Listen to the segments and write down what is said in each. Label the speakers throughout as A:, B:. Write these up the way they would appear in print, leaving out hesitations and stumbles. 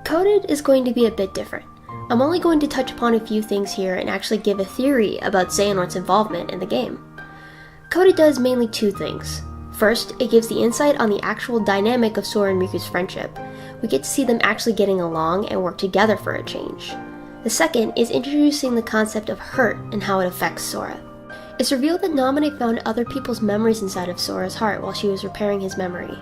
A: Coded is going to be a bit different. I'm only going to touch upon a few things here and actually give a theory about Xehanort's involvement in the game. Coded does mainly two things. First, it gives the insight on the actual dynamic of Sora and Riku's friendship. We get to see them actually getting along and work together for a change. The second is introducing the concept of hurt and how it affects Sora. It's revealed that Naminé found other people's memories inside of Sora's heart while she was repairing his memory.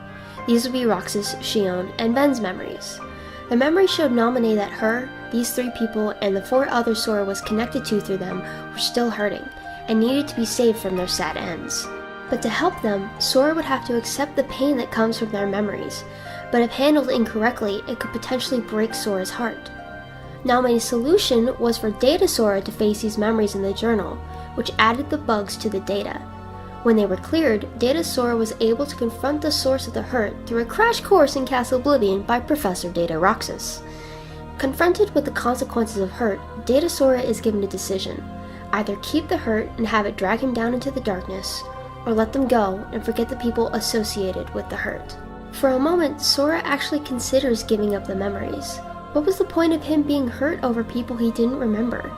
A: These would be Roxas, Xion, and Ben's memories. The memory showed Naminé that her, these three people, and the four others Sora was connected to through them were still hurting, and needed to be saved from their sad ends. But to help them, Sora would have to accept the pain that comes from their memories, but if handled incorrectly, it could potentially break Sora's heart. Naminé's solution was for Data Sora to face these memories in the journal, which added the bugs to the data. When they were cleared, Data Sora was able to confront the source of the hurt through a crash course in Castle Oblivion by Professor Data Roxas. Confronted with the consequences of hurt, Data Sora is given a decision: either keep the hurt and have it drag him down into the darkness, or let them go and forget the people associated with the hurt. For a moment, Sora actually considers giving up the memories. What was the point of him being hurt over people he didn't remember?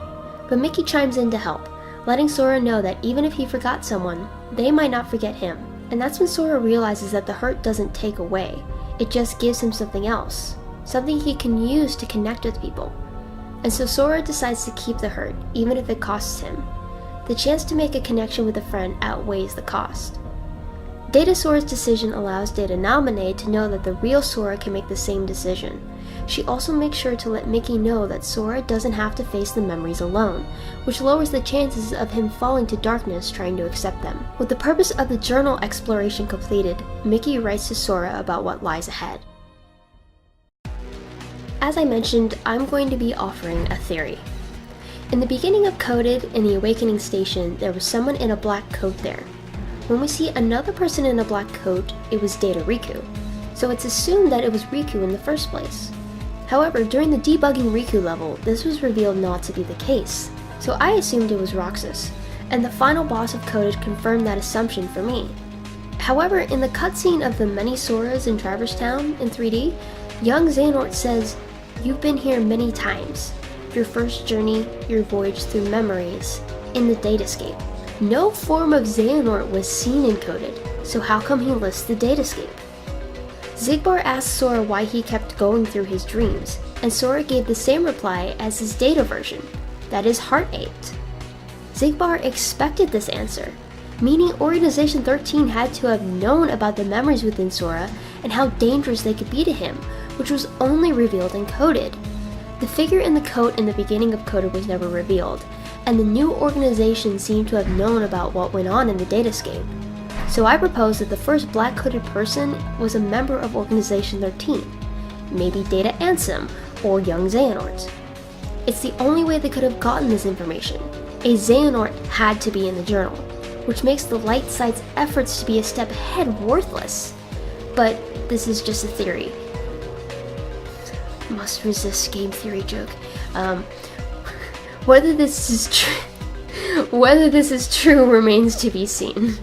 A: But Mickey chimes in to help, letting Sora know that even if he forgot someone, they might not forget him. And that's when Sora realizes that the hurt doesn't take away, it just gives him something else, something he can use to connect with people. And so Sora decides to keep the hurt, even if it costs him. The chance to make a connection with a friend outweighs the cost. Data Sora's decision allows Data Naminé to know that the real Sora can make the same decision. She also makes sure to let Mickey know that Sora doesn't have to face the memories alone, which lowers the chances of him falling to darkness trying to accept them. With the purpose of the journal exploration completed, Mickey writes to Sora about what lies ahead. As I mentioned, I'm going to be offering a theory. In the beginning of Coded, in the Awakening Station, there was someone in a black coat there. When we see another person in a black coat, it was Data Riku, so it's assumed that it was Riku in the first place. However, during the debugging Riku level, this was revealed not to be the case, so I assumed it was Roxas, and the final boss of Coded confirmed that assumption for me. However, in the cutscene of the many Soras in Traverse Town in 3D, young Xehanort says, "You've been here many times. Your first journey, your voyage through memories, in the datascape." No form of Xehanort was seen in Coded, so how come he lists the datascape? Xigbar asked Sora why he kept going through his dreams, and Sora gave the same reply as his data version, that his heart ached. Xigbar expected this answer, meaning Organization 13 had to have known about the memories within Sora and how dangerous they could be to him, which was only revealed in Coded. The figure in the coat in the beginning of Coded was never revealed, and the new organization seemed to have known about what went on in the datascape. So I propose that the first black-coated person was a member of Organization 13, maybe Data Ansem or young Xehanort. It's the only way they could have gotten this information. A Xehanort had to be in the journal, which makes the light side's efforts to be a step ahead worthless. But this is just a theory. Must resist game theory joke. Whether this is true remains to be seen.